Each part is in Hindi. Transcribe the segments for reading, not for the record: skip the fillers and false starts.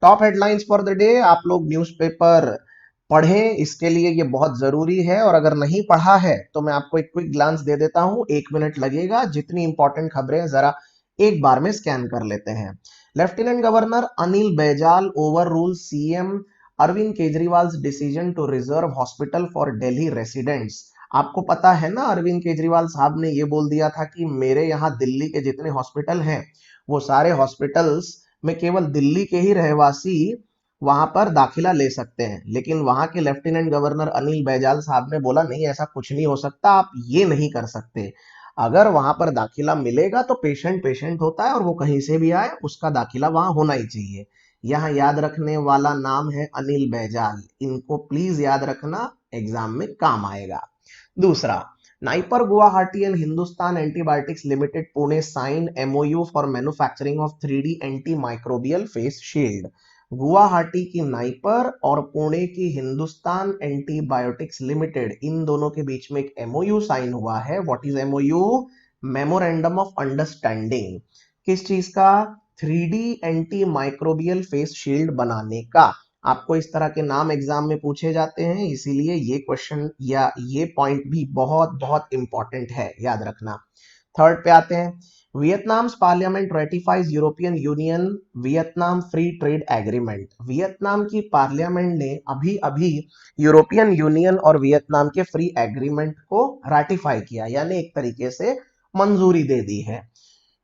Top headlines for the day. आप लोग न्यूज़पेपर पढ़ें, इसके लिए ये बहुत जरूरी है। और अगर नहीं पढ़ा है तो मैं आपको एक क्विक ग्लांस दे देता हूं, 1 मिनट लगेगा। जितनी इंपॉर्टेंट खबरें हैं जरा एक बार में स्कैन कर लेते हैं। Lieutenant governor Anil Baijal overrule CM Arvind Kejriwal decision to reserve hospital for Delhi residents. आपको पता है ना, अरविंद केजरीवाल साहब ने ये बोल दिया था कि मेरे यहाँ दिल्ली के जितने हॉस्पिटल हैं वो सारे हॉस्पिटल्स में केवल दिल्ली के ही रहवासी वहां पर दाखिला ले सकते हैं। लेकिन वहां के लेफ्टिनेंट गवर्नर अनिल बैजल साहब ने बोला नहीं, ऐसा कुछ नहीं हो सकता, आप ये नहीं कर सकते। अगर वहां पर दाखिला मिलेगा तो पेशेंट पेशेंट होता है और वो कहीं से भी आए उसका दाखिला वहां होना ही चाहिए। यहाँ याद रखने वाला नाम है अनिल बैजल, इनको प्लीज याद रखना, एग्जाम में काम आएगा। दूसरा, NIPER Guwahati and Hindustan antibiotics limited Pune sign MOU for manufacturing of 3D anti microbial face shield. Guwahati की नाइपर और पुणे की हिंदुस्तान एंटीबायोटिक्स लिमिटेड, इन दोनों के बीच में एक एमओयू साइन हुआ है। What is MOU? Memorandum of understanding. किस चीज का? 3D anti microbial face shield बनाने का। आपको इस तरह के नाम एग्जाम में पूछे जाते हैं, इसीलिए ये क्वेश्चन या ये पॉइंट भी बहुत बहुत इंपॉर्टेंट है, याद रखना। थर्ड पे आते हैं। Vietnam's parliament ratifies European Union Vietnam free trade agreement. Vietnam की पार्लियामेंट ने अभी अभी यूरोपियन यूनियन और वियतनाम के फ्री एग्रीमेंट को राटिफाई किया, यानी एक तरीके से मंजूरी दे दी है।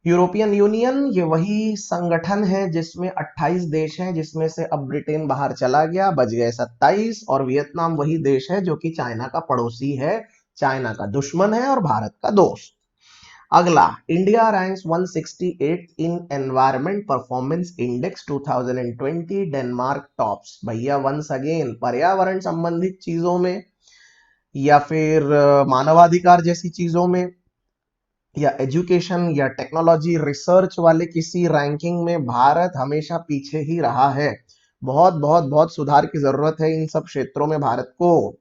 यूरोपियन यूनियन ये वही संगठन है जिसमें 28 देश हैं, जिसमें से अब ब्रिटेन बाहर चला गया, बच गए 27। और वियतनाम वही देश है जो कि चाइना का पड़ोसी है, चाइना का दुश्मन है और भारत का दोस्त। अगला, India ranks 168 in environment performance index 2020, Denmark tops. भैया वंस अगेन, पर्यावरण संबंधित चीजों में या फिर मानवाधिकार जैसी चीजों में या एजुकेशन या टेक्नोलॉजी रिसर्च वाले किसी रैंकिंग में भारत हमेशा पीछे ही रहा है। बहुत बहुत बहुत सुधार की जरूरत है इन सब क्षेत्रों में भारत को।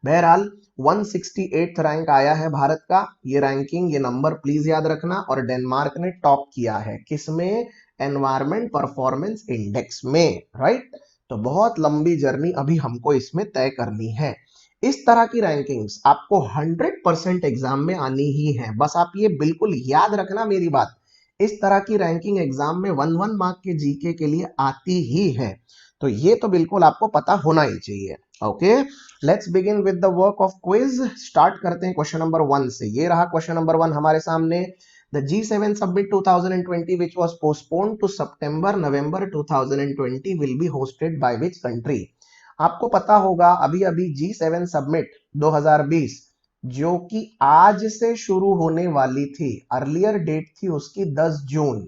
बहरहाल 168 रैंक आया है भारत का। ये रैंकिंग, ये नंबर प्लीज याद रखना। और डेनमार्क ने टॉप किया है किसमें? एनवायरमेंट परफॉर्मेंस इंडेक्स में, राइट। तो बहुत लंबी जर्नी अभी हमको इसमें तय करनी है। इस तरह की रैंकिंग्स आपको 100% एग्जाम में आनी ही है, बस आप ये बिल्कुल याद रखना मेरी बात। इस तरह की रैंकिंग एग्जाम में 1 मार्क के जीके के लिए आती ही है, तो ये तो बिल्कुल आपको पता होना ही चाहिए। Okay, let's begin with the work of quiz. Start करते हैं क्वेश्चन नंबर 1 से। ये रहा क्वेश्चन नंबर 1 हमारे सामने। The G7 Summit 2020, which was postponed to September-November 2020, will be hosted by which country? आपको पता होगा अभी अभी G7 समिट 2020 जो कि आज से शुरू होने वाली थी, अर्लियर डेट थी उसकी 10 जून,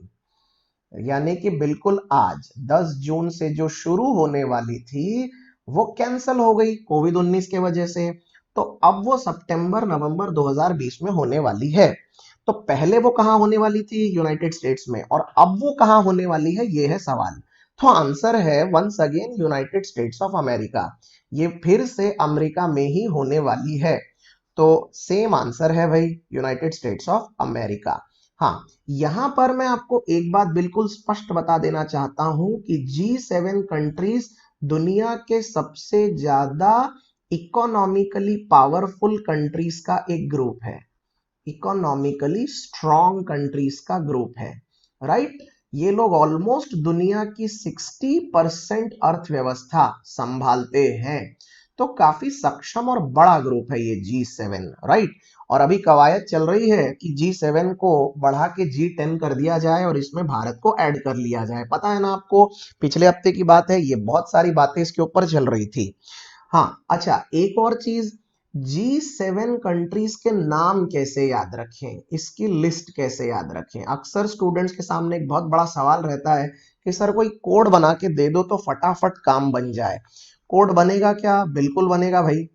यानी कि बिल्कुल आज 10 जून से जो शुरू होने वाली थी वो कैंसिल हो गई कोविड-19 के वजह से। तो अब वो सितंबर नवंबर 2020 में होने वाली है। तो पहले वो कहां होने वाली थी? यूनाइटेड स्टेट्स में। और अब वो कहां होने वाली है, ये है सवाल। तो आंसर है once again United States of America. ये फिर से अमेरिका में ही होने वाली है। तो सेम आंसर है भाई, यूनाइटेड स्टेट्स ऑफ अमेरिका। हाँ, यहां पर मैं आपको एक बात बिल्कुल स्पष्ट बता देना चाहता हूं कि G7 कंट्रीज दुनिया के सबसे ज्यादा इकोनॉमिकली पावरफुल कंट्रीज का एक ग्रुप है, इकोनॉमिकली स्ट्रॉन्ग कंट्रीज का ग्रुप है, राइट। ये लोग ऑलमोस्ट दुनिया की 60% अर्थव्यवस्था संभालते हैं। तो काफी सक्षम और बड़ा ग्रुप है ये G7, राइट। और अभी कवायद चल रही है कि G7 को बढ़ा के G10 कर दिया जाए और इसमें भारत को ऐड कर लिया जाए। पता है ना आपको, पिछले हफ्ते की बात है, ये बहुत सारी बातें इसके ऊपर चल रही थी। हाँ, अच्छा, एक और चीज, G7 कंट्रीज के नाम कैसे याद रखें, इसकी लिस्ट कैसे याद रखें। अक्सर स्टूडेंट्स के सामने एक बहुत बड़ा सवाल रहता है कि सर कोई कोड बना के दे दो तो फटाफट काम बन जाए। कोड बनेगा क्या? बिल्कुल बनेगा भाई,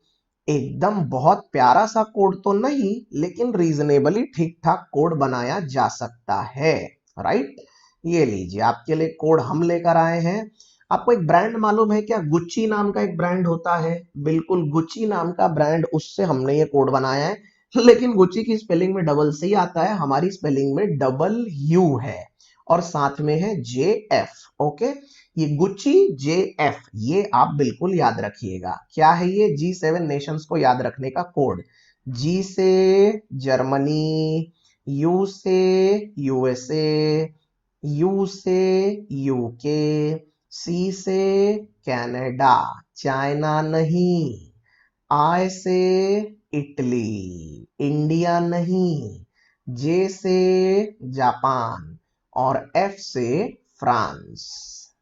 एकदम बहुत प्यारा सा कोड तो नहीं, लेकिन रीजनेबली ठीक ठाक कोड बनाया जा सकता है, राइट। ये लीजिए आपके लिए कोड हम लेकर आए हैं। आपको एक ब्रांड मालूम है क्या? गुच्ची नाम का एक ब्रांड होता है, बिल्कुल गुच्ची नाम का ब्रांड, उससे हमने ये कोड बनाया है। लेकिन गुच्ची की स्पेलिंग में डबल सी आता है, हमारी स्पेलिंग में डबल यू है और साथ में है JF। ओके, ये गुच्ची JF, ये आप बिल्कुल याद रखिएगा। क्या है ये? G7 नेशंस को याद रखने का कोड। G से जर्मनी, U से USA, U से UK, C से कनाडा, चाइना नहीं, I से इटली, इंडिया नहीं, J से जापान और F से फ्रांस।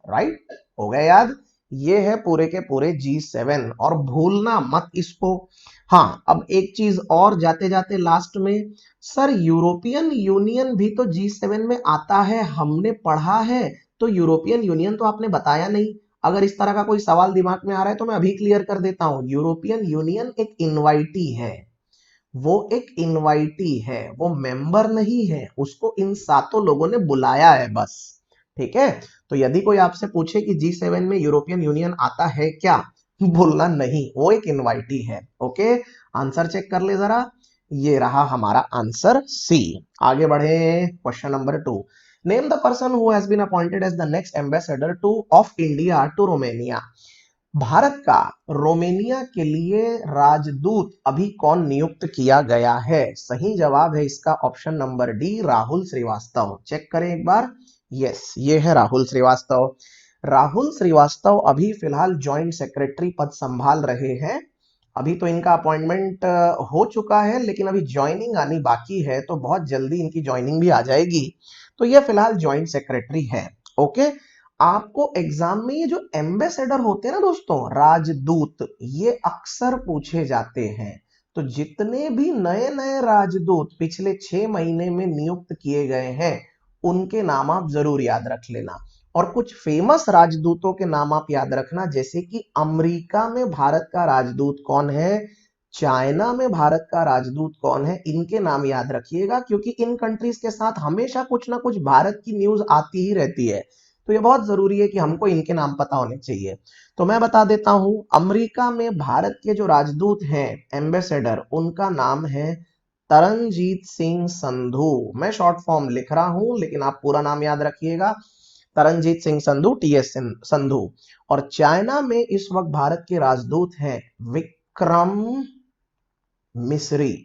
राइट, हो गया याद? ये है पूरे के पूरे G7 और भूलना मत इसको। हाँ, अब एक चीज और जाते जाते लास्ट में, सर यूरोपियन यूनियन भी तो G7 में आता है, हमने पढ़ा है, तो यूरोपियन यूनियन तो आपने बताया नहीं। अगर इस तरह का कोई सवाल दिमाग में आ रहा है तो मैं अभी क्लियर कर देता हूं। यूरोपियन यूनियन एक इनवाइटी है, वो एक इनवाइटी है, वो मेंबर नहीं है, उसको इन सातों लोगों ने बुलाया है बस। ठीक है, तो यदि कोई आपसे पूछे कि G7 में यूरोपियन यूनियन आता है क्या, बोलना नहीं, वो एक इनवाइटी है। ओके, आंसर चेक कर ले जरा, ये रहा हमारा आंसर सी। आगे बढ़े, question number 2। Name the person who has been appointed as the next ambassador to of India to Romania. भारत का रोमेनिया के लिए राजदूत अभी कौन नियुक्त किया गया है? सही जवाब है इसका option number D, Rahul Shrivastava. Check करें एक बार। यस, ये है राहुल श्रीवास्तव। राहुल श्रीवास्तव अभी फिलहाल जॉइंट सेक्रेटरी पद संभाल रहे हैं। अभी तो इनका अपॉइंटमेंट हो चुका है, लेकिन अभी ज्वाइनिंग आनी बाकी है, तो बहुत जल्दी इनकी ज्वाइनिंग भी आ जाएगी। तो ये फिलहाल जॉइंट सेक्रेटरी है। ओके, आपको एग्जाम में ये जो एम्बेसडर होते हैं ना दोस्तों, राजदूत, ये अक्सर पूछे जाते हैं। तो जितने भी नए नए राजदूत पिछले 6 महीने में नियुक्त किए गए हैं, उनके नाम आप जरूर याद रख लेना। और कुछ फेमस राजदूतों के नाम आप याद रखना, जैसे कि अमेरिका में भारत का राजदूत कौन है, चाइना में भारत का राजदूत कौन है, इनके नाम याद रखिएगा, क्योंकि इन कंट्रीज के साथ हमेशा कुछ ना कुछ भारत की न्यूज आती ही रहती है। तो ये बहुत जरूरी है कि हमको इनके नाम पता होने चाहिए। तो मैं बता देता हूं, अमेरिका में भारत के जो राजदूत हैं, एम्बेसडर, उनका नाम है तरनजीत सिंह संधू। मैं शॉर्ट फॉर्म लिख रहा हूं, लेकिन आप पूरा नाम याद रखिएगा, तरनजीत सिंह संधू, TS संधू। और चाइना में इस वक्त भारत के राजदूत हैं विक्रम मिस्री।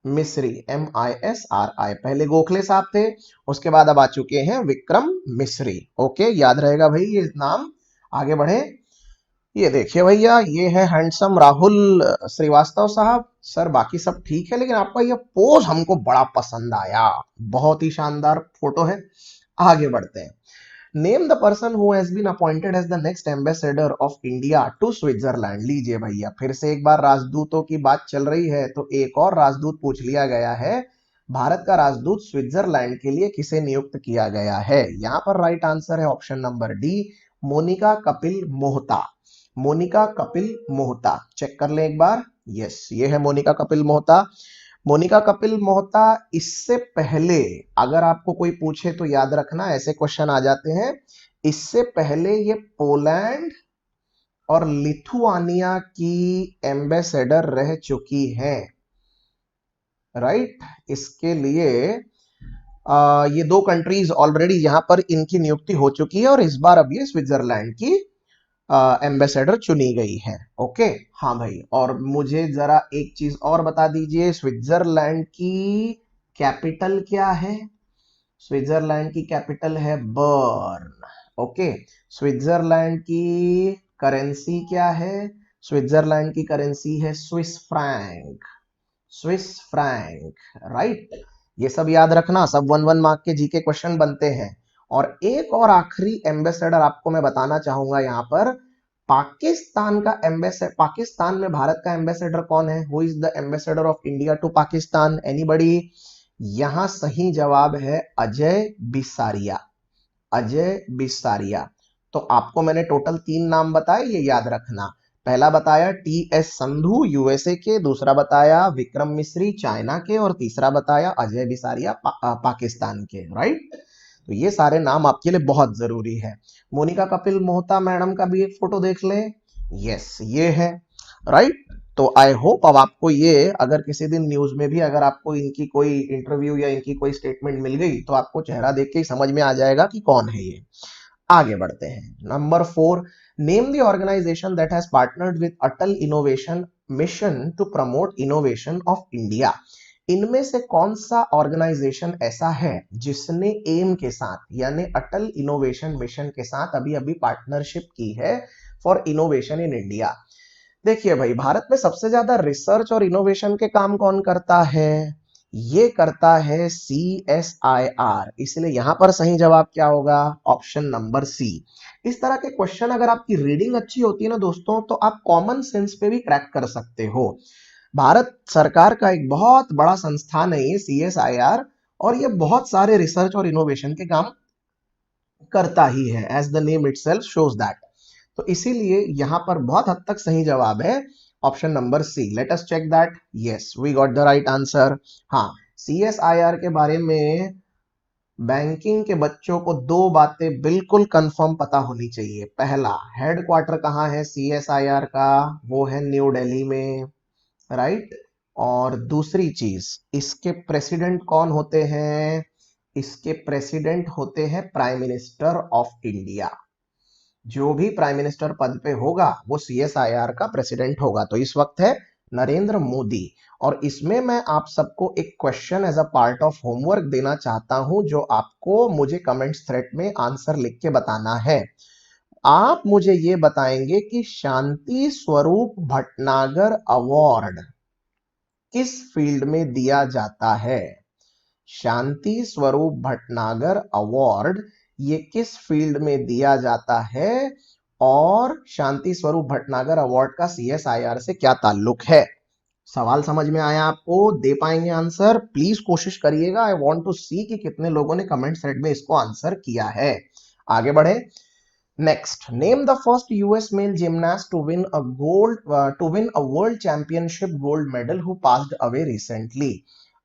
मिस्री, MISRI। पहले गोखले साहब थे, उसके बाद अब आ चुके हैं विक्रम मिस्री। ओके, याद रहेगा भाई ये नाम। आगे बढ़े, ये देखिए भैया, ये है हैंडसम राहुल श्रीवास्तव साहब। सर बाकी सब ठीक है, लेकिन आपका ये पोज हमको बड़ा पसंद आया, बहुत ही शानदार फोटो है। आगे बढ़ते हैं। Name the person who has been appointed as the next ambassador of India to Switzerland. लीजिए भैया, फिर से एक बार राजदूतों की बात चल रही है, तो एक और राजदूत पूछ लिया गया है। भारत का राजदूत स्विट्जरलैंड के लिए किसे नियुक्त किया गया है? यहां पर राइट आंसर है option number D, Monika Kapil Mohta. Monika Kapil Mohta, check कर ले एक बार। यस, ये है मोनिका कपिल मोहता। मोनिका कपिल मोहता, इससे पहले अगर आपको कोई पूछे तो याद रखना, ऐसे क्वेश्चन आ जाते हैं, इससे पहले ये पोलैंड और लिथुआनिया की एम्बेसडर रह चुकी हैं। राइट, इसके लिए ये दो कंट्रीज ऑलरेडी यहां पर इनकी नियुक्ति हो चुकी है, और इस बार अब ये स्विट्जरलैंड की एम्बेसडर चुनी गई है। ओके, हाँ भाई, और मुझे जरा एक चीज और बता दीजिए, स्विट्जरलैंड की कैपिटल क्या है? स्विट्जरलैंड की कैपिटल है बर्न। ओके, स्विट्जरलैंड की करेंसी क्या है? स्विट्जरलैंड की करेंसी है Swiss franc. Swiss franc, right. ये सब याद रखना, सब 1 मार्क के जीके क्वेश्चन बनते हैं। और एक और आखिरी एम्बेसडर आपको मैं बताना चाहूंगा यहां पर, पाकिस्तान का एम्बेसडर, पाकिस्तान में भारत का एम्बेसडर कौन है? Who is the ambassador of India to Pakistan? Anybody? यहां सही जवाब है अजय बिसारिया। अजय बिसारिया। तो आपको मैंने टोटल 3 नाम बताए, ये याद रखना। पहला बताया TS संधू USA के, दूसरा बताया विक्रम मिस्री चाइना के, और तीसरा बताया अजय बिसारिया पाकिस्तान के। राइट, तो ये सारे नाम आपके लिए बहुत जरूरी है। मोनिका कपिल मोहता मैडम का भी एक फोटो देख लें। यस, ये है। राइट, तो आई होप अब आपको ये, अगर किसी दिन न्यूज में भी अगर आपको इनकी कोई इंटरव्यू या इनकी कोई स्टेटमेंट मिल गई, तो आपको चेहरा देख के ही समझ में आ जाएगा कि कौन है ये। आगे बढ़ते हैं। Number 4, name the organisation that has partnered with Atal innovation mission to promote innovation of India. इनमें से कौन सा ऑर्गेनाइजेशन ऐसा है जिसने एम के साथ यानी अटल इनोवेशन मिशन के साथ अभी अभी पार्टनरशिप की है फॉर इनोवेशन इन इंडिया। देखिए भाई, भारत में सबसे ज्यादा रिसर्च और इनोवेशन के काम कौन करता है? ये करता है CSIR। इसलिए यहां पर सही जवाब क्या होगा? Option number C. इस तरह के क्वेश्चन अगर आपकी रीडिंग अच्छी होती है ना दोस्तों, तो आप कॉमन सेंस पे भी क्रैक कर सकते हो। भारत सरकार का एक बहुत बड़ा संस्थान है ये CSIR, और ये बहुत सारे रिसर्च और इनोवेशन के काम करता ही है, as the name itself shows that. तो इसीलिए यहां पर बहुत हद तक सही जवाब है option number C. Let us check that. Yes, we got the right answer. हाँ, CSIR के बारे में बैंकिंग के बच्चों को दो बातें बिल्कुल कंफर्म पता होनी चाहिए। पहला, हेडक्वार्टर कहाँ है CSIR का? वो है न्यू दिल्ली में, राइट। और दूसरी चीज, इसके प्रेसिडेंट कौन होते हैं? इसके प्रेसिडेंट होते हैं प्राइम मिनिस्टर ऑफ इंडिया। जो भी प्राइम मिनिस्टर पद पे होगा वो CSIR का प्रेसिडेंट होगा। तो इस वक्त है नरेंद्र मोदी। और इसमें मैं आप सबको एक question as a part of homework देना चाहता हूं, जो आपको मुझे कमेंट्स थ्रेड में आंसर लिख के बताना है। आप मुझे ये बताएंगे कि शांति स्वरूप भटनागर अवार्ड किस फील्ड में दिया जाता है? शांति स्वरूप भटनागर अवार्ड ये किस फील्ड में दिया जाता है? और शांति स्वरूप भटनागर अवार्ड का CSIR से क्या ताल्लुक है? सवाल समझ में आया आपको? दे पाएंगे आंसर? प्लीज कोशिश करिएगा। आई वांट टू सी कि कितने लोगों ने कमेंट थ्रेड में इसको आंसर किया है। आगे बढ़े। Next, name the first US male gymnast to win a world championship gold medal who passed away recently.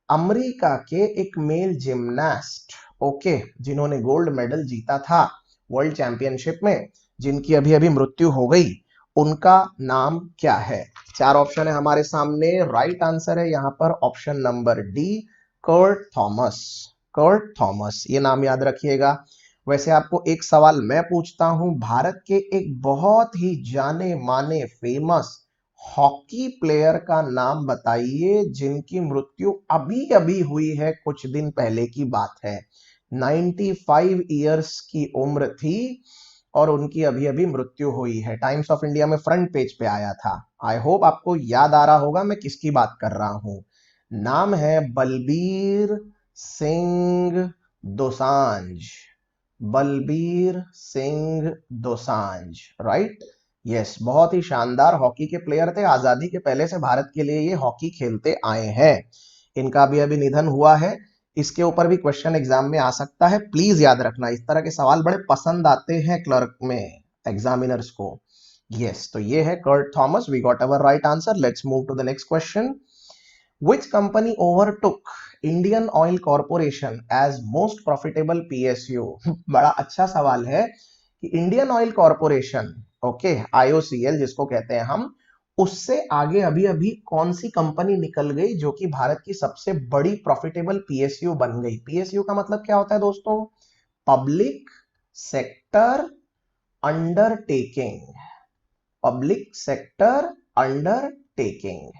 America के एक मेल जिमनास्ट, ओके, जिन्होंने गोल्ड मेडल जीता था वर्ल्ड चैंपियनशिप में, जिनकी अभी अभी मृत्यु हो गई, उनका नाम क्या है? चार ऑप्शन है हमारे सामने। राइट आंसर है यहां पर option number D, Kurt Thomas. Kurt Thomas, ये नाम याद रखिएगा। वैसे आपको एक सवाल मैं पूछता हूं, भारत के एक बहुत ही जाने माने फेमस हॉकी प्लेयर का नाम बताइए जिनकी मृत्यु अभी अभी हुई है, कुछ दिन पहले की बात है। 95 इयर्स की उम्र थी और उनकी अभी अभी मृत्यु हुई है। टाइम्स ऑफ इंडिया में फ्रंट पेज पे आया था। आई होप आपको याद आ रहा होगा मैं किसकी बात कर रहा हूं। नाम है बलबीर सिंह दोसांझ। बलबीर सिंह दोसांझ, राइट। यस, बहुत ही शानदार हॉकी के प्लेयर थे। आजादी के पहले से भारत के लिए ये हॉकी खेलते आए हैं। इनका भी अभी निधन हुआ है। इसके ऊपर भी क्वेश्चन एग्जाम में आ सकता है, प्लीज याद रखना। इस तरह के सवाल बड़े पसंद आते हैं क्लर्क में, एग्जामिनर्स को। यस, तो ये है Kurt Thomas. We got our right answer. Let's move to the next question. Which company overtook Indian Oil Corporation as most profitable PSU? बड़ा अच्छा सवाल है कि Indian oil corporation, okay, IOCL जिसको कहते हैं हम, उससे आगे अभी अभी कौन सी कंपनी निकल गई जो कि भारत की सबसे बड़ी प्रॉफिटेबल PSU बन गई? PSU का मतलब क्या होता है दोस्तों? Public sector undertaking. Public sector undertaking,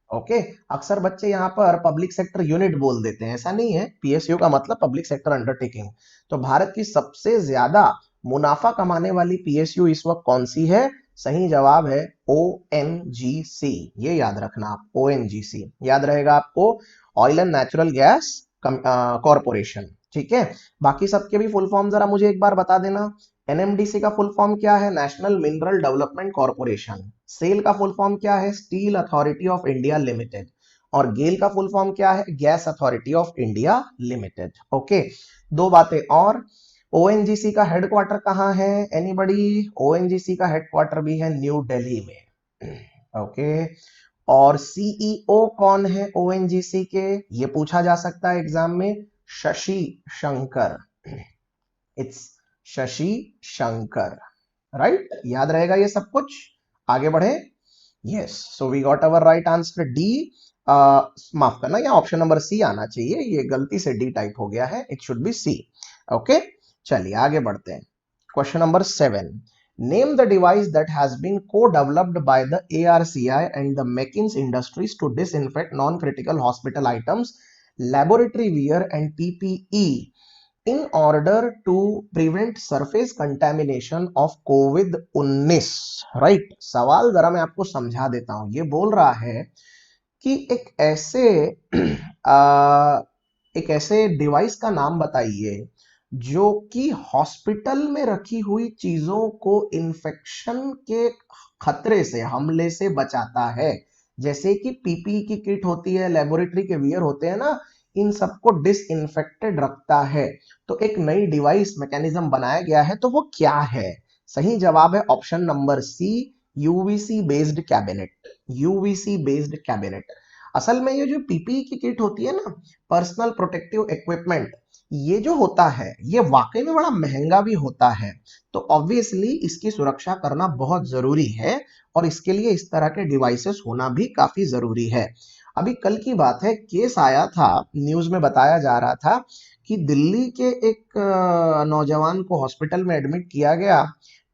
okay. अक्सर बच्चे यहां पर पब्लिक सेक्टर यूनिट बोल देते हैं, ऐसा नहीं है। PSU का मतलब पब्लिक सेक्टर अंडरटेकिंग। तो भारत की सबसे ज्यादा मुनाफा कमाने वाली PSU इस वक्त कौन सी है? सही जवाब है ONGC। ये याद रखना आप, ONGC याद रहेगा आपको, oil and natural gas corporation, ठीक है। बाकी सबके भी फुल फॉर्म जरा मुझे एक बार बता देना। NMDC का फुल फॉर्म क्या है? National Mineral Development Corporation. SAIL का फुल फॉर्म क्या है? Steel Authority of India Limited. और गेल का फुल फॉर्म क्या है? Gas Authority of India Limited, okay. दो बातें और, ONGC का हेडक्वार्टर कहां है? एनीबडी? ONGC का हेडक्वार्टर भी है न्यू दिल्ली में, ओके। और CEO कौन है ONGC के? ये पूछा जा सकता है एग्जाम में। शशि शंकर। It's Shashi Shankar, right. याद रहेगा ये सब कुछ। आगे बढ़े। Yes, so we got our right answer D. माफ करना, या ऑप्शन नंबर सी आना चाहिए, ये गलती से डी टाइप हो गया है, it should be C, okay. चलिए आगे बढ़ते हैं। Question number 7. Name the device that has been co-developed by the ARCI and the McKinsey Industries to disinfect non-critical hospital items, laboratory wear and PPE in order to prevent surface contamination of COVID-19. Right, सवाल जरा मैं आपको समझा देता हूं। ये बोल रहा है कि एक ऐसे डिवाइस का नाम बताइए जो कि हॉस्पिटल में रखी हुई चीजों को इन्फेक्शन के खतरे से, हमले से बचाता है। जैसे कि पीपीई की किट होती है, लेबोरेटरी के वियर होते हैं ना, इन सबको डिसइंफेक्टेड रखता है। तो एक नई डिवाइस मैकेनिज्म बनाया गया है, तो वो क्या है? सही जवाब है option number C, UVC based cabinet. UVC based cabinet. असल में ये जो पीपीई की किट होती है ना, पर्सनल प्रोटेक्टिव इक्विपमेंट, ये जो होता है ये वाकई में बड़ा महंगा भी होता है। तो ऑब्वियसली इसकी सुरक्षा करना बहुत जरूरी है और इसके लिए इस तरह के डिवाइसेस होना भी काफी जरूरी है। अभी कल की बात है, केस आया था, न्यूज में बताया जा रहा था कि दिल्ली के एक नौजवान को हॉस्पिटल में एडमिट किया गया।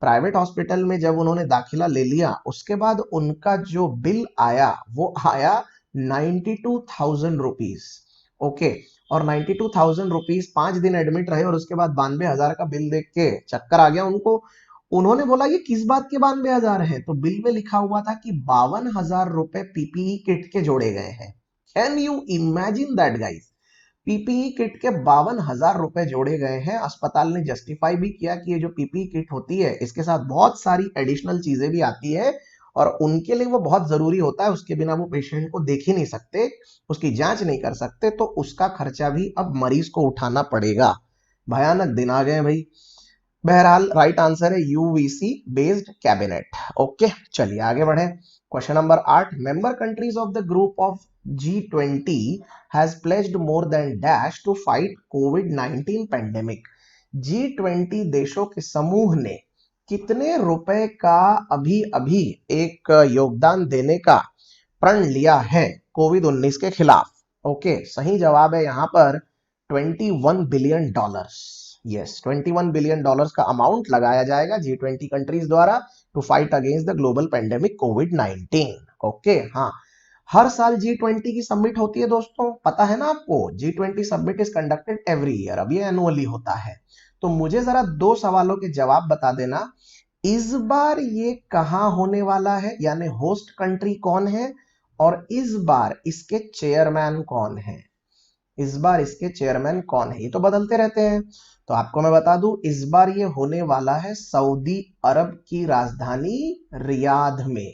प्राइवेट हॉस्पिटल में जब उन्होंने दाखिला ले लिया, उसके बाद उनका जो बिल आया वो आया 92,000 रुपीज। ओके, और 92,000 रुपीज, 5 दिन एडमिट रहे और उसके बाद 92,000 का बिल देख के चक्कर आ गया उनको। उन्होंने बोला ये किस बात के 92,000 है? तो बिल में लिखा हुआ था कि 52,000 रुपए पीपीई किट के जोड़े गए हैं। Can you imagine that guys? PPE kit के 52,000 रुपए जोड़े गए हैं। अस्पताल ने जस्टिफाई भी किया कि ये जो पीपीई किट होती है इसके साथ बहुत सारी एडिशनल चीजें भी आती है और उनके लिए वो बहुत जरूरी होता है, उसके बिना वो पेशेंट को देख ही नहीं सकते, उसकी जांच नहीं कर सकते, तो उसका खर्चा भी अब मरीज को उठाना पड़ेगा। भयानक दिन आ गए भाई। बहरहाल राइट आंसर है यूवीसी बेस्ड कैबिनेट। ओके, चलिए आगे बढ़े। Question number 8। Member countries of the group of G20 has pledged more than dash to fight COVID-19 pandemic। G20 देशों के समूह ने कितने रुपए का अभी अभी एक योगदान देने का प्रण लिया है कोविड-19 के खिलाफ? ओके, सही जवाब है यहां पर $21 बिलियन। यस, $21 बिलियन का अमाउंट लगाया जाएगा G20 कंट्रीज द्वारा to fight against the global pandemic कोविड-19। ओके, हाँ, हर साल G20 की समिट होती है दोस्तों, पता है ना आपको? G20 summit is conducted every year, अब ये एनुअली होता है। तो मुझे जरा 2 सवालों के जवाब बता देना। इस बार ये कहां होने वाला है, यानी होस्ट कंट्री कौन है, और इस बार इसके चेयरमैन कौन है? इस बार इसके चेयरमैन कौन है? ये तो बदलते रहते हैं। तो आपको मैं बता दूं, इस बार ये होने वाला है सऊदी अरब की राजधानी रियाद में।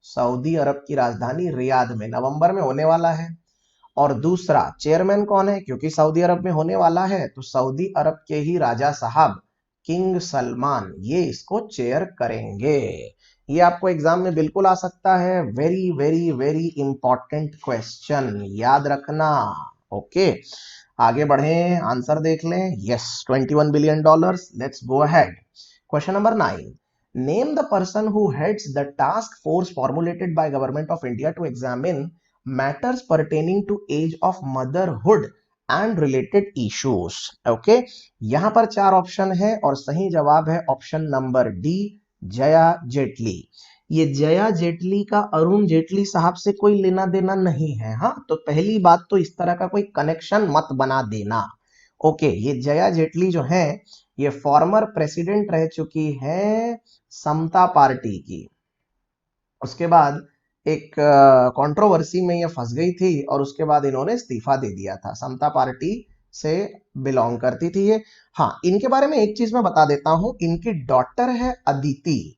सऊदी अरब की राजधानी रियाद में नवंबर में होने वाला है। और दूसरा चेयरमैन कौन है? क्योंकि सऊदी अरब में होने वाला है तो सऊदी अरब के ही राजा साहब किंग सलमान ये इसको चेयर करेंगे। ये आपको एग्जाम में बिल्कुल आ सकता है। Very very very important question, याद रखना। ओके, आगे बढ़े, आंसर देख लें। Yes, $21 billion. Let's go ahead. Question number 9। Name the person who heads the task force formulated by Government of India to examine matters pertaining to age of motherhood and related issues। Okay, यहां पर 4 ऑप्शन है और सही जवाब है option number D, Jaya Jaitley. ये जया जेटली का अरुण जेटली साहब से कोई लेना देना नहीं है। हाँ, तो पहली बात तो इस तरह का कोई कनेक्शन मत बना देना। ओके, ये जया जेटली जो है ये फॉर्मर प्रेसिडेंट रह चुकी है समता पार्टी की। उसके बाद एक कंट्रोवर्सी में ये फंस गई थी और उसके बाद इन्होंने इस्तीफा दे दिया था। समता पार्टी से बिलोंग करती थी ये। हाँ, इनके बारे में एक चीज मैं बता देता हूं, इनकी डॉटर है अदिति,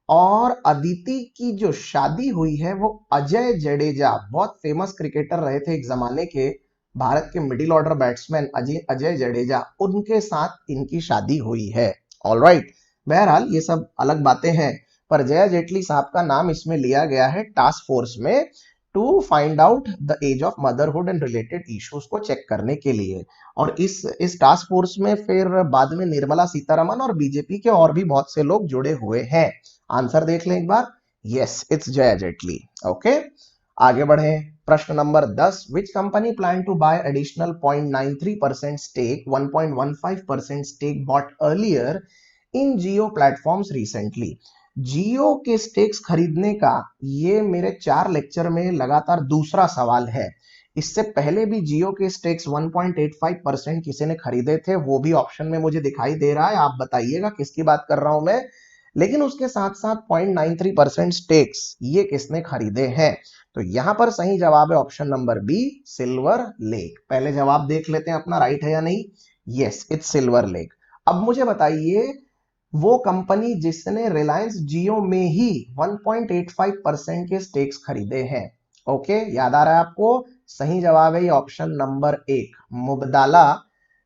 और अदिति की जो शादी हुई है वो अजय जडेजा, बहुत फेमस क्रिकेटर रहे थे एक जमाने के, भारत के middle order batsman Ajay Jadeja, उनके साथ इनकी शादी हुई है। ऑलराइट, बहरहाल ये सब अलग बातें हैं, पर जया जेटली साहब का नाम इसमें लिया गया है टास्क फोर्स में to find out the age of motherhood and related issues को चेक करने के लिए। और इस टास्क फोर्स में फिर बाद में निर्मला सीतारमन और बीजेपी के और भी बहुत से लोग जुड़े हुए हैं। आंसर देख लें एक बार। Yes, it's Jaya Jaitly. Okay, आगे बढ़े। प्रश्न number 10। Which company plan to buy additional 0.93% stake 1.15% stake bought earlier in Jio platforms recently. Jio के स्टेक्स खरीदने का ये मेरे 4 लेक्चर में लगातार दूसरा सवाल है। इससे पहले भी जियो के स्टेक्स 1.85% किसी ने खरीदे थे, वो भी ऑप्शन में मुझे दिखाई दे रहा है, आप बताइएगा किसकी बात कर रहा हूं मैं। लेकिन उसके साथ साथ 0.93% स्टेक्स ये किसने खरीदे हैं? तो यहां पर सही जवाब है option number B, Silver Lake. पहले जवाब देख लेते हैं अपना राइट है या नहीं। Yes, it's silver lake. अब मुझे बताइए वो कंपनी जिसने रिलायंस जियो में ही 1.85% के स्टेक्स खरीदे हैं। ओके, याद आ रहा है आपको? सही जवाब है ये ऑप्शन नंबर 1, मुबदाला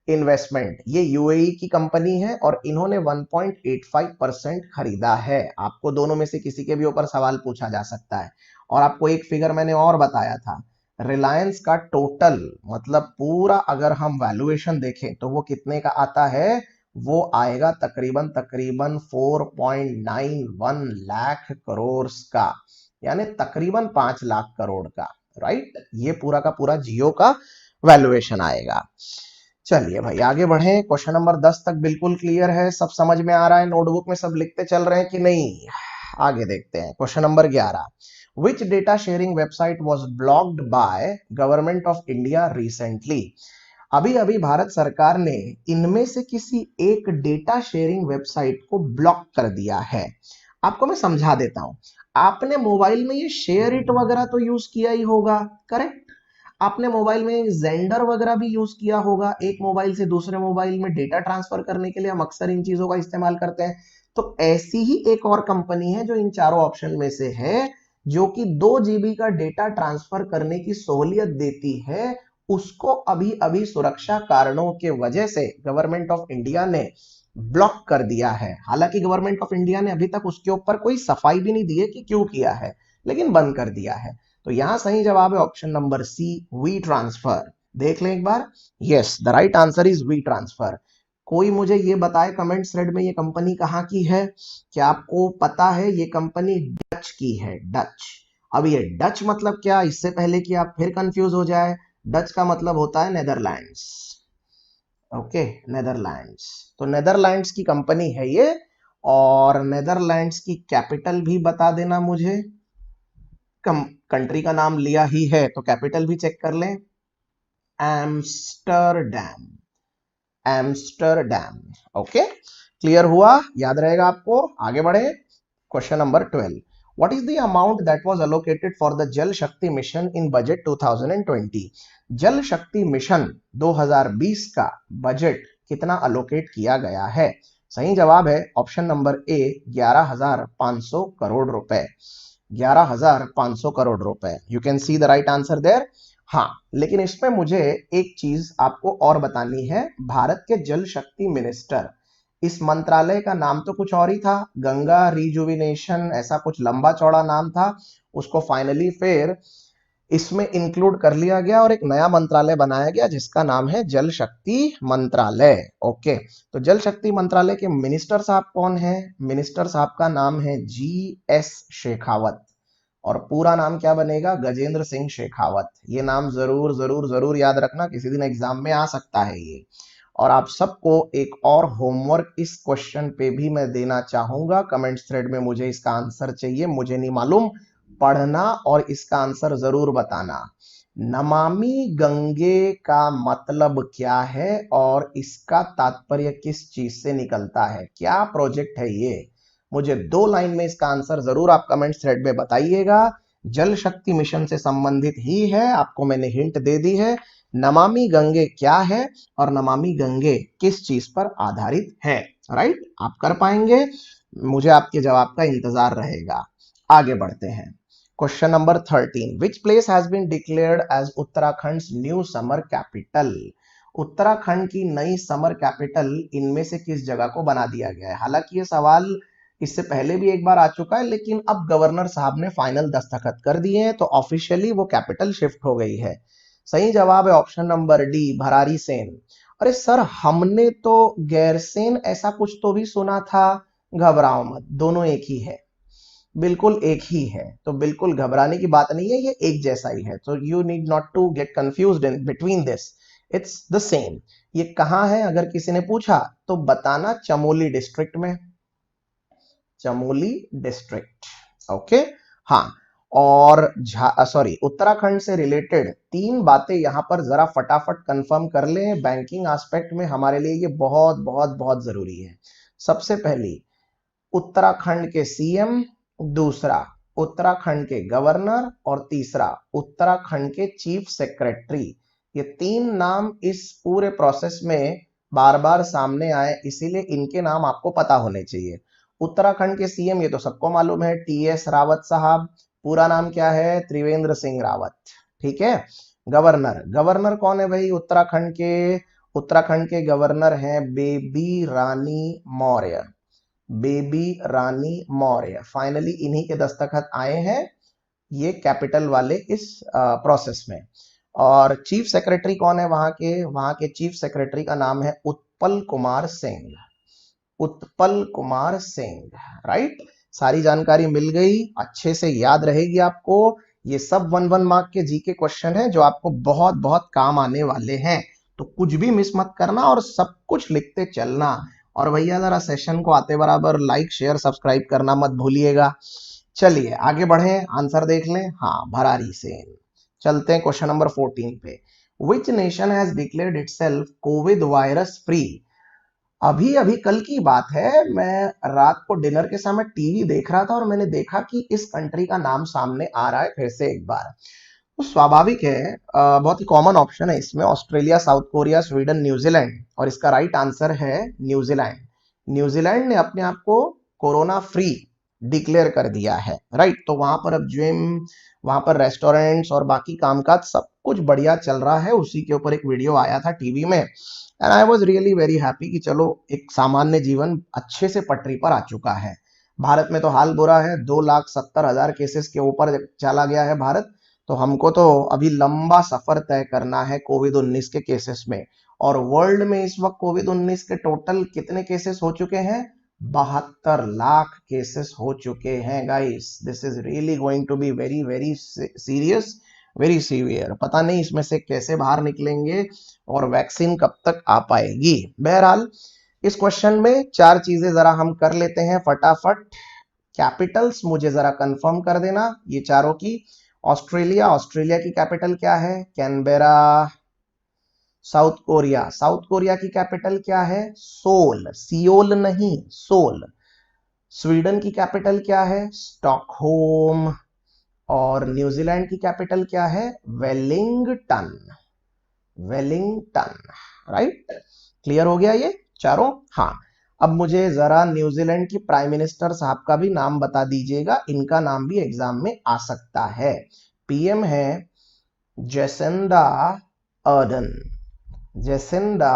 इन्वेस्टमेंट। ये यूएई की कंपनी है और इन्होंने 1.85% खरीदा है। आपको दोनों में से किसी के भी ऊपर सवाल पूछा जा सकता है। और आपको एक फिगर मैंने और बताया था, रिलायंस का टोटल मतलब पूरा अगर हम वैल्यूएशन देखें तो वो कितने का आता है? वो आएगा तकरीबन तकरीबन 4.91 लाख करोड़ का, यानी तकरीबन 5 लाख करोड़ का। राइट, ये पूरा का पूरा जियो का वैल्यूएशन आएगा। चलिए भाई आगे बढ़े। क्वेश्चन नंबर 10 तक बिल्कुल क्लियर है, सब समझ में आ रहा है, नोटबुक में सब लिखते चल रहे हैं कि नहीं? आगे देखते हैं question number 11। Which data sharing website was blocked by government of India recently? अभी अभी भारत सरकार ने इनमें से किसी एक डेटा शेयरिंग वेबसाइट को ब्लॉक कर दिया है। आपको मैं समझा देता हूं। आपने मोबाइल में ये शेयर इट वगैरह तो यूज किया ही होगा, करेक्ट? आपने मोबाइल में जेंडर वगैरह भी यूज किया होगा। एक मोबाइल से दूसरे मोबाइल में डेटा ट्रांसफर करने के लिए हम अक्सर इन चीजों का इस्तेमाल करते हैं। तो ऐसी ही एक और कंपनी है जो इन चारों ऑप्शन में से है, जो कि 2 जीबी का डेटा ट्रांसफर करने की सहूलियत देती है। उसको अभी अभी सुरक्षा कारणों के वजह से गवर्नमेंट ऑफ इंडिया ने ब्लॉक कर दिया है। हालांकि गवर्नमेंट ऑफ इंडिया ने अभी तक उसके ऊपर कोई सफाई भी नहीं दी है कि क्यों किया है, लेकिन बंद कर दिया है। तो यहां सही जवाब है option number C, V transfer. देख लें एक बार। Yes, the right answer is V transfer. कोई मुझे ये बताए कमेंट थ्रेड में ये कंपनी कहां की है? क्या आपको पता है? ये कंपनी डच की है, डच। अब ये डच मतलब क्या, इससे पहले कि आप फिर कंफ्यूज हो जाए, डच का मतलब होता है नेदरलैंड्स। Okay, Netherlands. तो नेदरलैंड्स की कंपनी है ये। और नेदरलैंड्स की कैपिटल भी बता देना मुझे। कंट्री का नाम लिया ही है तो कैपिटल भी चेक कर लें। Amsterdam, Amsterdam. ओके, क्लियर हुआ, याद रहेगा आपको। आगे बढ़े। Question number 12। What is the amount that was allocated for the जल शक्ति मिशन in budget 2020? जल शक्ति मिशन 2020 का बजट कितना अलोकेट किया गया है? सही जवाब है ऑप्शन नंबर ए, 11,500 करोड़ रुपए। 11,500 करोड़ रुपए। You can see the right answer there. हाँ, लेकिन इसमें मुझे एक चीज आपको और बतानी है। भारत के जल शक्ति मिनिस्टर, इस मंत्रालय का नाम तो कुछ और ही था, गंगा रिजुविनेशन, ऐसा कुछ लंबा चौड़ा नाम था। उसको फाइनली फिर इसमें इंक्लूड कर लिया गया और एक नया मंत्रालय बनाया गया जिसका नाम है जल शक्ति मंत्रालय। ओके, तो जल शक्ति मंत्रालय के मिनिस्टर साहब कौन है? मिनिस्टर साहब का नाम है GS शेखावत। और पूरा नाम क्या बनेगा? गजेंद्र सिंह शेखावत। ये नाम जरूर जरूर जरूर याद रखना, किसी दिन एग्जाम में आ सकता है ये। और आप सबको एक और होमवर्क इस क्वेश्चन पे भी मैं देना चाहूंगा। कमेंट थ्रेड में मुझे इसका आंसर चाहिए, मुझे नहीं मालूम, पढ़ना और इसका आंसर जरूर बताना। नमामि गंगे का मतलब क्या है और इसका तात्पर्य किस चीज से निकलता है? क्या प्रोजेक्ट है ये? मुझे 2 लाइन में इसका आंसर जरूर आप कमेंट थ्रेड में बताइएगा। जल शक्ति मिशन से संबंधित ही है, आपको मैंने हिंट दे दी है। नमामि गंगे क्या है और नमामि गंगे किस चीज पर आधारित है? राइट, आप कर पाएंगे, मुझे आपके जवाब का इंतजार रहेगा। आगे बढ़ते हैं। Question number 13। Which place has been declared as Uttarakhand new summer capital? Uttarakhand की नई समर कैपिटल इनमें से किस जगह को बना दिया गया है? हालांकि ये सवाल इससे पहले भी एक बार आ चुका है, लेकिन अब गवर्नर साहब ने फाइनल दस्तखत कर दिए हैं तो ऑफिशियली वो कैपिटल शिफ्ट हो गई है। सही जवाब है ऑप्शन नंबर डी, भरारी सेन। अरे सर, हमने तो गैरसेन ऐसा कुछ तो भी सुना था। घबराओ मत, दोनों एक ही है, बिल्कुल एक ही है, तो बिल्कुल घबराने की बात नहीं है, ये एक जैसा ही है। तो you need not to get confused in between this. It's the same. ये कहां है अगर किसी ने पूछा तो बताना चमोली डिस्ट्रिक्ट में, चमोली डिस्ट्रिक्ट। ओके, हाँ। और सॉरी, उत्तराखंड से रिलेटेड 3 बातें यहां पर जरा फटाफट कंफर्म कर लें, बैंकिंग एस्पेक्ट में हमारे लिए ये बहुत बहुत बहुत जरूरी है। सबसे पहली, उत्तराखंड के सीएम, दूसरा उत्तराखंड के गवर्नर, और तीसरा उत्तराखंड के चीफ सेक्रेटरी। ये 3 नाम इस पूरे प्रोसेस में बार बार सामने आए, इसीलिए इनके नाम आपको पता होने चाहिए। उत्तराखंड के सीएम ये तो सबको मालूम है, टीएस रावत साहब, पूरा नाम क्या है, त्रिवेंद्र सिंह रावत। ठीक है। गवर्नर, गवर्नर कौन है भाई उत्तराखंड के? उत्तराखंड के गवर्नर हैं बेबी रानी मौर्य, बेबी रानी मौर्य। फाइनली इन्हीं के दस्तखत आए हैं ये कैपिटल वाले इस प्रोसेस में। और चीफ सेक्रेटरी कौन है वहां के चीफ सेक्रेटरी का नाम है उत्पल कुमार सिंह, उत्पल कुमार सिंह। राइट, सारी जानकारी मिल गई, अच्छे से याद रहेगी आपको। ये सब 1 मार्क के जीके क्वेश्चन है जो आपको बहुत बहुत काम आने वाले हैं, तो कुछ भी मिस मत करना और सब कुछ लिखते चलना। और भैया जरा सेशन को आते बराबर लाइक शेयर सब्सक्राइब करना मत भूलिएगा। चलिए आगे बढ़े, आंसर देख लें। हाँ, भरारी सेन। चलते हैं क्वेश्चन नंबर 14 पे। Which nation has declared itself Covid virus free? अभी अभी कल की बात है, मैं रात को डिनर के समय टीवी देख रहा था और मैंने देखा कि इस कंट्री का नाम सामने आ रहा है फिर से एक बार। तो स्वाभाविक है, बहुत ही कॉमन ऑप्शन है इसमें, Australia, south Korea, Sweden, New Zealand. और इसका राइट आंसर है न्यूजीलैंड। न्यूजीलैंड ने अपने आप को कोरोना फ्री डिक्लेयर कर दिया है। राइट, तो वहां पर अब जिम, वहां पर रेस्टोरेंट्स और बाकी कामकाज सब कुछ बढ़िया चल रहा है। उसी के ऊपर एक वीडियो आया था टीवी में, and I was really very happy कि चलो एक सामान्य जीवन अच्छे से पटरी पर आ चुका है। भारत में तो हाल बुरा है, 2,70,000 केसेस के ऊपर चला गया है भारत। तो हमको तो अभी लंबा सफर तय करना है कोविड 19 के केसेस में। और वर्ल्ड में इस वक्त कोविड 19 के टोटल कितने केसेस हो चुके हैं? 72 लाख केसेस हो चुके हैं guys. This is really going to be very very serious, very severe. पता नहीं इसमें से कैसे बाहर निकलेंगे और वैक्सीन कब तक आ पाएगी। बहरहाल इस क्वेश्चन में 4 चीजें जरा हम कर लेते हैं फटाफट। कैपिटल्स मुझे जरा कंफर्म कर देना ये चारों की। ऑस्ट्रेलिया, ऑस्ट्रेलिया की कैपिटल क्या है? Canberra. South Korea, south Korea की कैपिटल क्या है? सोल, सियोल नहीं, सोल। स्वीडन की कैपिटल क्या है? स्टॉकहोम। और न्यूजीलैंड की कैपिटल क्या है? Wellington, Wellington. राइट, क्लियर हो गया ये चारों? हाँ, अब मुझे जरा न्यूजीलैंड की प्राइम मिनिस्टर साहब का भी नाम बता दीजिएगा, इनका नाम भी एग्जाम में आ सकता है। पीएम है Jacinda Ardern, Jacinda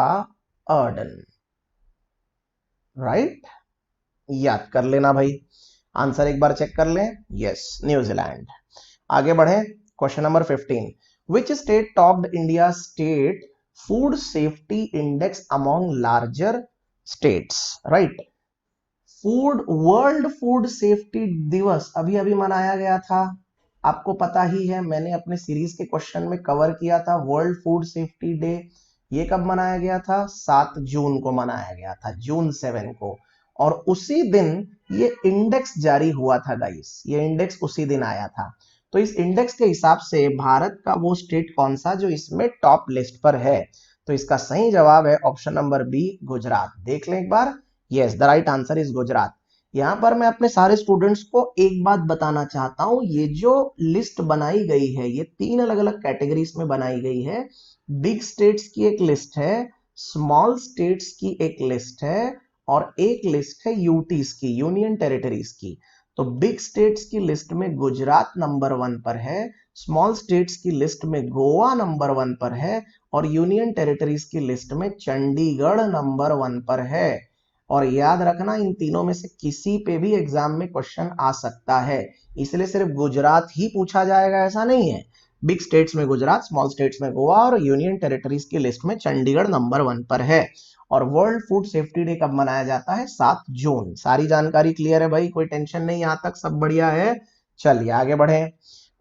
Ardern. Right, याद कर लेना भाई, आंसर एक बार चेक कर लें। Yes, New Zealand. आगे बढ़े, question number 15। Which state topped India state food safety index among larger states? Right, food, world food safety दिवस अभी अभी मनाया गया था, आपको पता ही है, मैंने अपने सीरीज के क्वेश्चन में कवर किया था। वर्ल्ड फूड सेफ्टी डे ये कब मनाया गया था? 7 जून को मनाया गया था, जून 7 को। और उसी दिन ये इंडेक्स जारी हुआ था गाइस, ये इंडेक्स उसी दिन आया था। तो इस इंडेक्स के हिसाब से भारत का वो स्टेट कौन सा जो इसमें टॉप लिस्ट पर है? तो इसका सही जवाब है ऑप्शन नंबर बी, गुजरात। देख लें एक बार। Yes, the right answer is Gujarat. यहां पर मैं अपने सारे स्टूडेंट्स को एक बात बताना चाहता हूं, ये जो लिस्ट बनाई गई है ये 3 अलग अलग कैटेगरीज में बनाई गई है। बिग स्टेट्स की एक लिस्ट है, स्मॉल स्टेट्स की एक लिस्ट है, और एक लिस्ट है यूटीज की, यूनियन टेरिटरीज की। तो बिग स्टेट्स की लिस्ट में गुजरात नंबर 1 पर है, स्मॉल स्टेट्स की लिस्ट में गोवा नंबर 1 पर है, और यूनियन टेरिटरीज की लिस्ट में चंडीगढ़ नंबर 1 पर है। और याद रखना, इन तीनों में से किसी पे भी एग्जाम में क्वेश्चन आ सकता है, इसलिए सिर्फ गुजरात ही पूछा जाएगा ऐसा नहीं है। बिग स्टेट्स में गुजरात, स्मॉल स्टेट्स में गोवा, और यूनियन टेरिटरीज की लिस्ट में चंडीगढ़ नंबर 1 पर है। और वर्ल्ड फूड सेफ्टी डे कब मनाया जाता है? 7 जून। सारी जानकारी क्लियर है भाई, कोई टेंशन नहीं, यहां तक सब बढ़िया है। चलिए आगे बढ़े,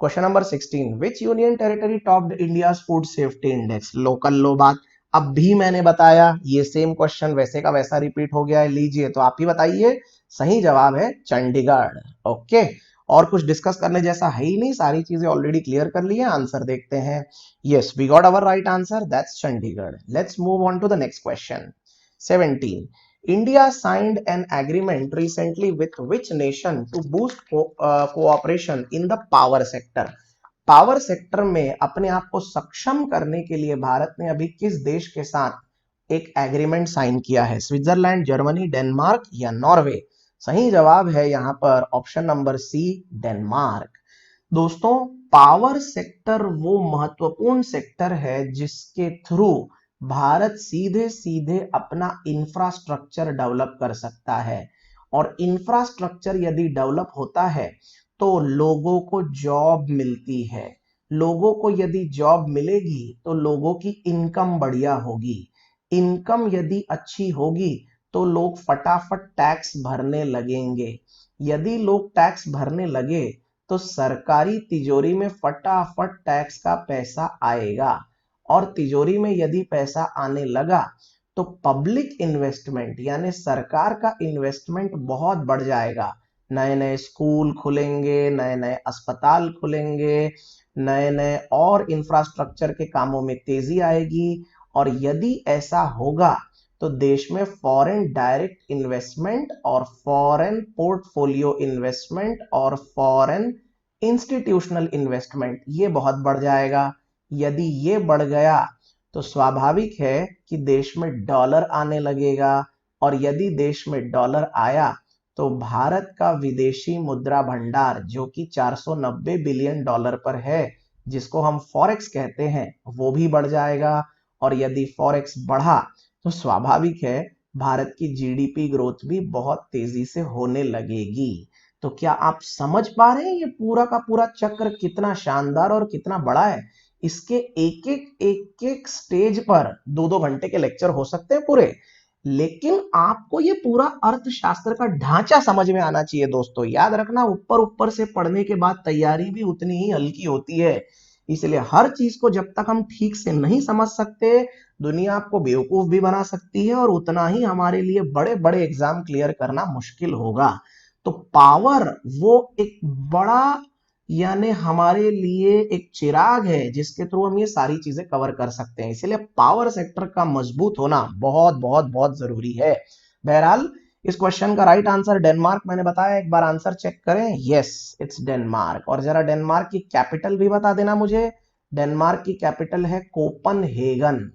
question number 16, which union territory topped India's food safety index? Local लो बात, अब भी मैंने बताया, ये सेम क्वेश्चन वैसे का वैसा रिपीट हो गया है। लीजिए तो आप ही बताइए, सही जवाब है चंडीगढ़। ओके, और कुछ डिस्कस करने जैसा है ही नहीं, सारी चीजें ऑलरेडी क्लियर कर ली है। आंसर देखते हैं। Yes, we got our right answer, that's Chandigarh. Let's move on to the next question. 17, India signed an agreement recently with which nation to boost cooperation in the power sector? Power sector में अपने आप को सक्षम करने के लिए भारत ने अभी किस देश के साथ एक एग्रीमेंट साइन किया है? स्विट्जरलैंड, जर्मनी, डेनमार्क या नॉर्वे? सही जवाब है यहां पर ऑप्शन नंबर सी, डेनमार्क। दोस्तों, पावर सेक्टर वो महत्वपूर्ण सेक्टर है जिसके थ्रू भारत सीधे सीधे अपना इंफ्रास्ट्रक्चर डेवलप कर सकता है, और इंफ्रास्ट्रक्चर यदि डेवलप होता है तो लोगों को जॉब मिलती है। लोगों को यदि जॉब मिलेगी तो लोगों की इनकम बढ़िया होगी। इनकम यदि अच्छी होगी तो लोग फटाफट टैक्स भरने लगेंगे। यदि लोग टैक्स भरने लगे तो सरकारी तिजोरी में फटाफट टैक्स का पैसा आएगा, और तिजोरी में यदि पैसा आने लगा तो पब्लिक इन्वेस्टमेंट यानी सरकार का इन्वेस्टमेंट बहुत बढ़ जाएगा। नए नए स्कूल खुलेंगे, नए नए अस्पताल खुलेंगे, नए नए और इंफ्रास्ट्रक्चर के कामों में तेजी आएगी। और यदि ऐसा होगा तो देश में फॉरेन डायरेक्ट इन्वेस्टमेंट और फॉरेन पोर्टफोलियो इन्वेस्टमेंट और फॉरेन इंस्टीट्यूशनल इन्वेस्टमेंट ये बहुत बढ़ जाएगा। यदि ये बढ़ गया तो स्वाभाविक है कि देश में डॉलर आने लगेगा, और यदि देश में डॉलर आया तो भारत का विदेशी मुद्रा भंडार जो कि 490 बिलियन डॉलर पर है, जिसको हम फॉरेक्स कहते हैं, वो भी बढ़ जाएगा। और यदि फॉरेक्स बढ़ा तो स्वाभाविक है भारत की जीडीपी ग्रोथ भी बहुत तेजी से होने लगेगी। तो क्या आप समझ पा रहे हैं ये पूरा का पूरा चक्र कितना शानदार और कितना बड़ा है? इसके एक एक स्टेज पर 2-2 घंटे के लेक्चर हो सकते हैं पूरे, लेकिन आपको ये पूरा अर्थशास्त्र का ढांचा समझ में आना चाहिए। दोस्तों याद रखना, ऊपर ऊपर से पढ़ने के बाद तैयारी भी उतनी ही हल्की होती है। इसलिए हर चीज को जब तक हम ठीक से नहीं समझ सकते, दुनिया आपको बेवकूफ भी बना सकती है, और उतना ही हमारे लिए बड़े बड़े एग्जाम क्लियर करना मुश्किल होगा। तो पावर वो एक बड़ा यानी हमारे लिए एक चिराग है जिसके थ्रू हम ये सारी चीजें कवर कर सकते हैं। इसलिए पावर सेक्टर का मजबूत होना बहुत बहुत बहुत जरूरी है। बहरहाल इस क्वेश्चन का राइट आंसर डेनमार्क मैंने बताया, एक बार आंसर चेक करें। Yes, it's Denmark. और जरा डेनमार्क की कैपिटल भी बता देना मुझे। डेनमार्क की कैपिटल है कोपनहेगन।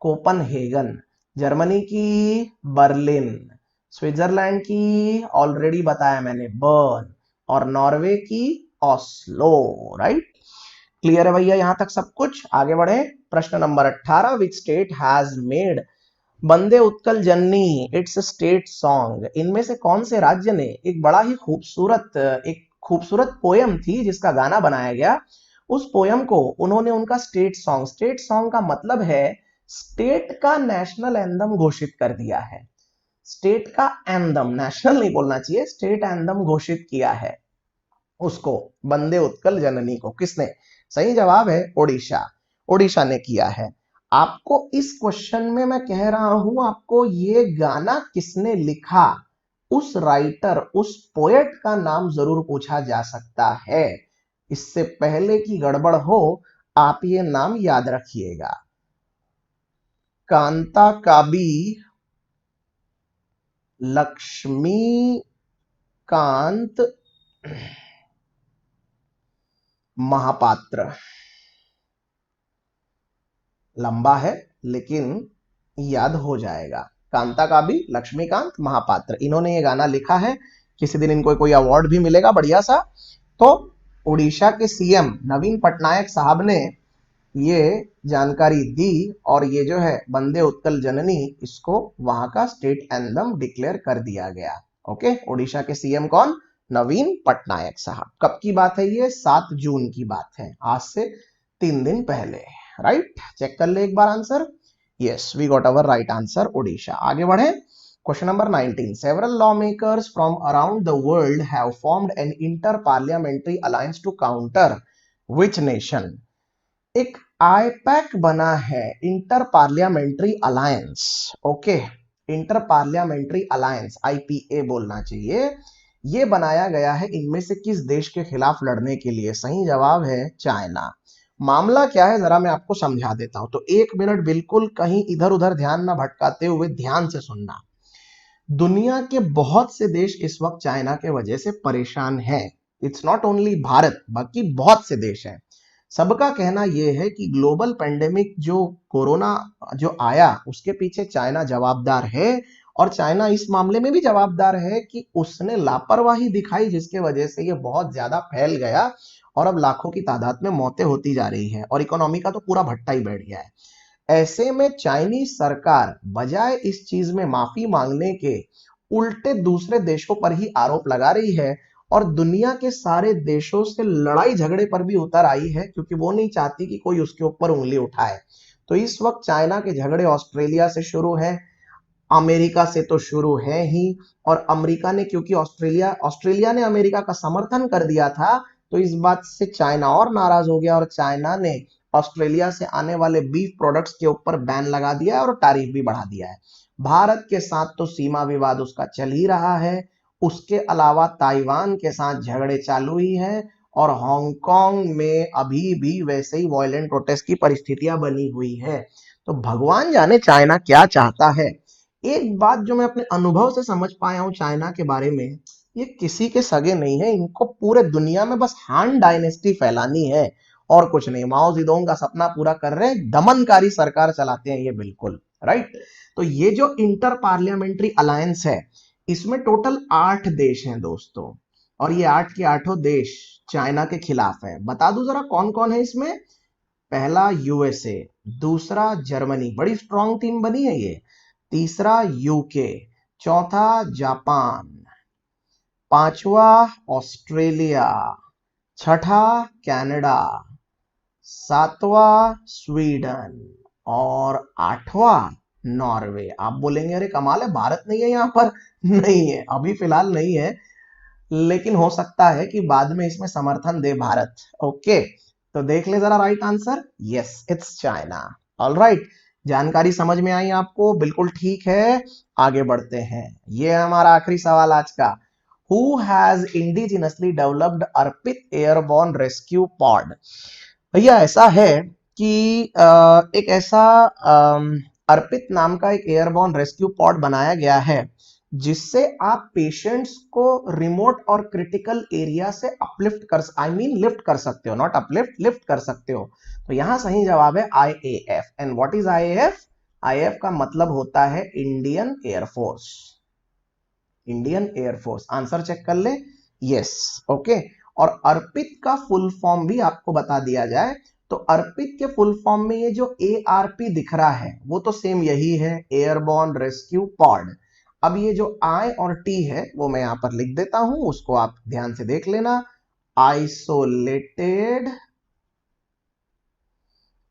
कोपनहेगन। जर्मनी की बर्लिन। स्विट्जरलैंड की ऑलरेडी बताया मैंने, बर्न। और नॉर्वे की ऑस्लो। राइट, क्लियर है भैया यहां तक सब कुछ? आगे बढ़े। प्रश्न number 18, which state has made Vande Utkal Janani it's state song? इनमें से कौन से राज्य ने एक बड़ा ही खूबसूरत पोयम थी जिसका गाना बनाया गया, उस पोयम को उन्होंने उनका स्टेट सॉन्ग का मतलब है स्टेट का नेशनल एंथम घोषित कर दिया है। स्टेट का एंथम, नेशनल नहीं बोलना चाहिए, स्टेट एंथम घोषित किया है उसको, वंदे उत्कल जननी को। किसने? सही जवाब है ओडिशा। ओडिशा ने किया है। आपको इस क्वेश्चन में मैं कह रहा हूं, आपको ये गाना किसने लिखा, उस राइटर, उस पोएट का नाम जरूर पूछा जा सकता है। इससे पहले की गड़बड़ हो, आप ये नाम याद रखिएगा। कांता काबी लक्ष्मीकांत महापात्र। लंबा है लेकिन याद हो जाएगा। कांता काबी लक्ष्मीकांत महापात्र, इन्होंने ये गाना लिखा है। किसी दिन इनको कोई अवार्ड भी मिलेगा बढ़िया सा। तो उड़ीसा के सीएम नवीन पटनायक साहब ने ये जानकारी दी, और ये जो है वंदे उत्कल जननी, इसको वहां का स्टेट एंथम डिक्लेयर कर दिया गया। ओके, उड़ीसा के सीएम कौन? नवीन पटनायक साहब। कब की बात है ये? 7 जून की बात है, आज से 3 दिन पहले। राइट, चेक कर ले एक बार answer. Yes, we got our right answer, Odisha. आगे बढ़े। Question number 19, several lawmakers from around the world have formed an inter-parliamentary alliance to counter which nation? एक आईपैक बना है, inter parliamentary alliance. Okay, inter parliamentary alliance, IPA बोलना चाहिए। ये बनाया गया है इनमें से किस देश के खिलाफ लड़ने के लिए? सही जवाब है चाइना। मामला क्या है जरा मैं आपको समझा देता हूं, तो 1 मिनट बिल्कुल कहीं इधर उधर ध्यान ना भटकाते हुए ध्यान से सुनना। दुनिया के बहुत से देश इस वक्त चाइना के वजह से परेशान हैं। इट्स नॉट ओनली भारत, बाकी बहुत से देश हैं। सबका कहना यह है कि ग्लोबल पेंडेमिक जो कोरोना जो आया उसके पीछे चाइना जवाबदार है, और चाइना इस मामले में भी जवाबदार है कि उसने लापरवाही दिखाई जिसके वजह से ये बहुत ज्यादा फैल गया और अब लाखों की तादाद में मौतें होती जा रही हैं और इकोनॉमी का तो पूरा भट्टा ही बैठ गया है। ऐसे में चाइनीज सरकार बजाय इस चीज में माफी मांगने के उल्टे दूसरे देशों पर ही आरोप लगा रही है और दुनिया के सारे देशों से लड़ाई झगड़े पर भी उतर आई है, क्योंकि वो नहीं चाहती कि कोई उसके ऊपर उंगली उठाए। तो इस वक्त चाइना के झगड़े ऑस्ट्रेलिया से शुरू है, अमेरिका से तो शुरू है ही, और अमेरिका ने, क्योंकि ऑस्ट्रेलिया ने अमेरिका का समर्थन कर दिया था, तो इस बात से चाइना और नाराज हो गया और चाइना ने ऑस्ट्रेलिया से आने वाले बीफ प्रोडक्ट्स के ऊपर बैन लगा दिया है और टैरिफ भी बढ़ा दिया है। भारत के साथ तो सीमा विवाद उसका चल ही रहा है, उसके अलावा ताइवान के साथ झगड़े चालू ही है, और हांगकांग में अभी भी वैसे ही वायलेंट प्रोटेस्ट की परिस्थितियां बनी हुई है। तो भगवान जाने चाइना क्या चाहता है। एक बात जो मैं अपने अनुभव से समझ पाया हूं चाइना के बारे में, ये किसी के सगे नहीं है, इनको पूरे दुनिया में बस हान डायनेस्टी फैलानी है और कुछ नहीं। माओ जेडोंग का सपना पूरा कर रहे हैं, दमनकारी सरकार चलाते हैं ये, बिल्कुल राइट। तो ये जो इंटर पार्लियामेंट्री अलायंस है, इसमें टोटल 8 देश हैं दोस्तों, और ये 8 के 8 देश चाइना के खिलाफ है। बता दूं जरा कौन कौन है इसमें। पहला यूएसए, दूसरा जर्मनी, बड़ी स्ट्रांग टीम बनी है ये, तीसरा यूके, चौथा जापान, पांचवा ऑस्ट्रेलिया, छठा कनाडा, सातवां स्वीडन और आठवां नॉर्वे। आप बोलेंगे अरे कमाल है, भारत नहीं है यहां पर? नहीं है, अभी फिलहाल नहीं है, लेकिन हो सकता है कि बाद में इसमें समर्थन दे भारत। ओके, तो देख ले जरा right answer, yes it's China. Alright, जानकारी समझ में आई आपको? बिल्कुल ठीक है, आगे बढ़ते हैं। ये हमारा आखिरी सवाल आज का। Who has indigenously developed Arpit airborne rescue pod? भैया ऐसा है कि एक ऐसा अर्पित नाम का एक एयरबॉर्न रेस्क्यू पॉड बनाया गया है जिससे आप पेशेंट्स को रिमोट और क्रिटिकल एरिया से अपलिफ्ट कर, लिफ्ट कर सकते हो, नॉट अपलिफ्ट, लिफ्ट कर सकते हो। तो यहां सही जवाब है IAF. And what is IAF? IAF का मतलब होता है Indian air force. Indian air force, answer check कर ले, यस ओके। और अर्पित का फुल फॉर्म भी आपको बता दिया जाए तो अर्पित के फुल फॉर्म में ये जो एआरपी दिख रहा है वो तो सेम यही है, एयरबॉर्न रेस्क्यू पॉड। अब ये जो आई और टी है वो मैं यहां पर लिख देता हूं, उसको आप ध्यान से देख लेना। आइसोलेटेड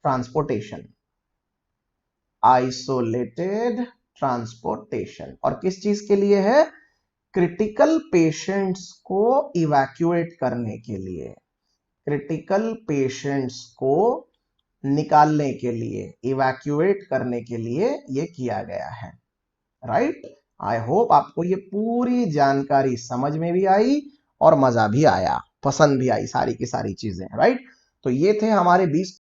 ट्रांसपोर्टेशन, आइसोलेटेड ट्रांसपोर्टेशन, और किस चीज के लिए है? क्रिटिकल पेशेंट्स को इवैक्यूएट करने के लिए, क्रिटिकल पेशेंट्स को निकालने के लिए, इवैक्यूएट करने के लिए ये किया गया है, राइट। आई होप आपको ये पूरी जानकारी समझ में भी आई और मजा भी आया, पसंद भी आई सारी की सारी चीजें, राइट। तो ये थे हमारे 20